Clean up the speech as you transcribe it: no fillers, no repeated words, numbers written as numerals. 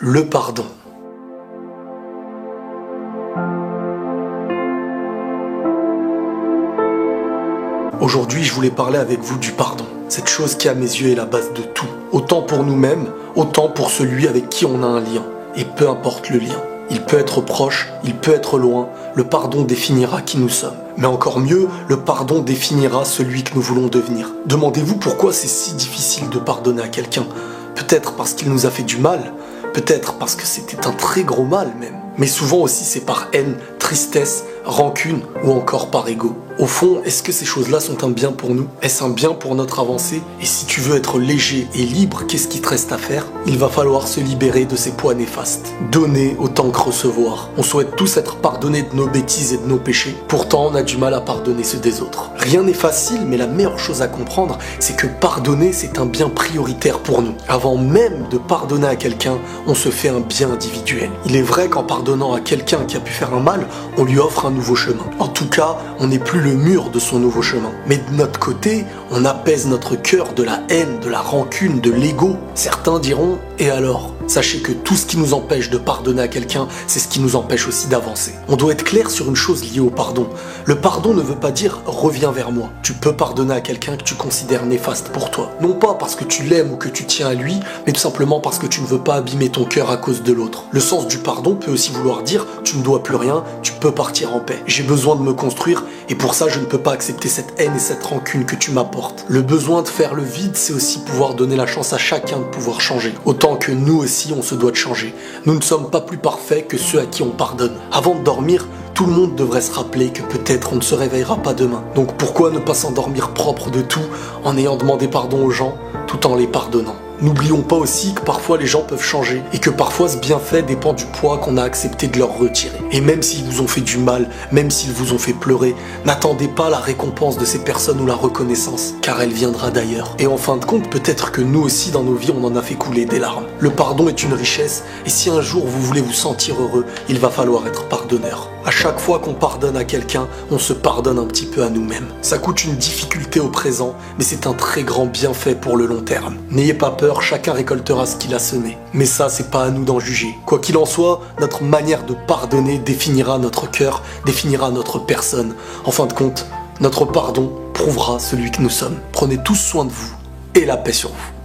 le pardon. Aujourd'hui, je voulais parler avec vous du pardon. Cette chose qui, à mes yeux, est la base de tout. Autant pour nous-mêmes, autant pour celui avec qui on a un lien. Et peu importe le lien. Il peut être proche, il peut être loin, le pardon définira qui nous sommes. Mais encore mieux, le pardon définira celui que nous voulons devenir. Demandez-vous pourquoi c'est si difficile de pardonner à quelqu'un. Peut-être parce qu'il nous a fait du mal, peut-être parce que c'était un très gros mal même. Mais souvent aussi c'est par haine, tristesse, rancune ou encore par ego. Au fond, est-ce que ces choses-là sont un bien pour nous? Est-ce un bien pour notre avancée? Et si tu veux être léger et libre, qu'est-ce qui te reste à faire? Il va falloir se libérer de ces poids néfastes. Donner autant que recevoir. On souhaite tous être pardonnés de nos bêtises et de nos péchés. Pourtant, on a du mal à pardonner ceux des autres. Rien n'est facile, mais la meilleure chose à comprendre, c'est que pardonner, c'est un bien prioritaire pour nous. Avant même de pardonner à quelqu'un, on se fait un bien individuel. Il est vrai qu'en pardonnant à quelqu'un qui a pu faire un mal, on lui offre un nouveau chemin. En tout cas, on n'est plus le mur de son nouveau chemin. Mais de notre côté, on apaise notre cœur de la haine, de la rancune, de l'ego. Certains diront, et alors? Sachez que tout ce qui nous empêche de pardonner à quelqu'un, c'est ce qui nous empêche aussi d'avancer. On doit être clair sur une chose liée au pardon. Le pardon ne veut pas dire « reviens vers moi ». Tu peux pardonner à quelqu'un que tu considères néfaste pour toi. Non pas parce que tu l'aimes ou que tu tiens à lui, mais tout simplement parce que tu ne veux pas abîmer ton cœur à cause de l'autre. Le sens du pardon peut aussi vouloir dire « tu ne dois plus rien, tu peux partir en paix. J'ai besoin de me construire et pour ça je ne peux pas accepter cette haine et cette rancune que tu m'apportes. » Le besoin de faire le vide, c'est aussi pouvoir donner la chance à chacun de pouvoir changer. Autant que nous aussi, on se doit de changer. Nous ne sommes pas plus parfaits que ceux à qui on pardonne. Avant de dormir, tout le monde devrait se rappeler que peut-être on ne se réveillera pas demain. Donc pourquoi ne pas s'endormir propre de tout en ayant demandé pardon aux gens tout en les pardonnant? N'oublions pas aussi que parfois les gens peuvent changer et que parfois ce bienfait dépend du poids qu'on a accepté de leur retirer. Et même s'ils vous ont fait du mal, même s'ils vous ont fait pleurer, n'attendez pas la récompense de ces personnes ou la reconnaissance, car elle viendra d'ailleurs. Et en fin de compte, peut-être que nous aussi dans nos vies on en a fait couler des larmes. Le pardon est une richesse et si un jour vous voulez vous sentir heureux, il va falloir être pardonneur. À chaque fois qu'on pardonne à quelqu'un, on se pardonne un petit peu à nous-mêmes. Ça coûte une difficulté au présent, mais c'est un très grand bienfait pour le long terme. N'ayez pas peur, chacun récoltera ce qu'il a semé. Mais ça, c'est pas à nous d'en juger. Quoi qu'il en soit, notre manière de pardonner définira notre cœur, définira notre personne. En fin de compte, notre pardon prouvera celui que nous sommes. Prenez tous soin de vous et la paix sur vous.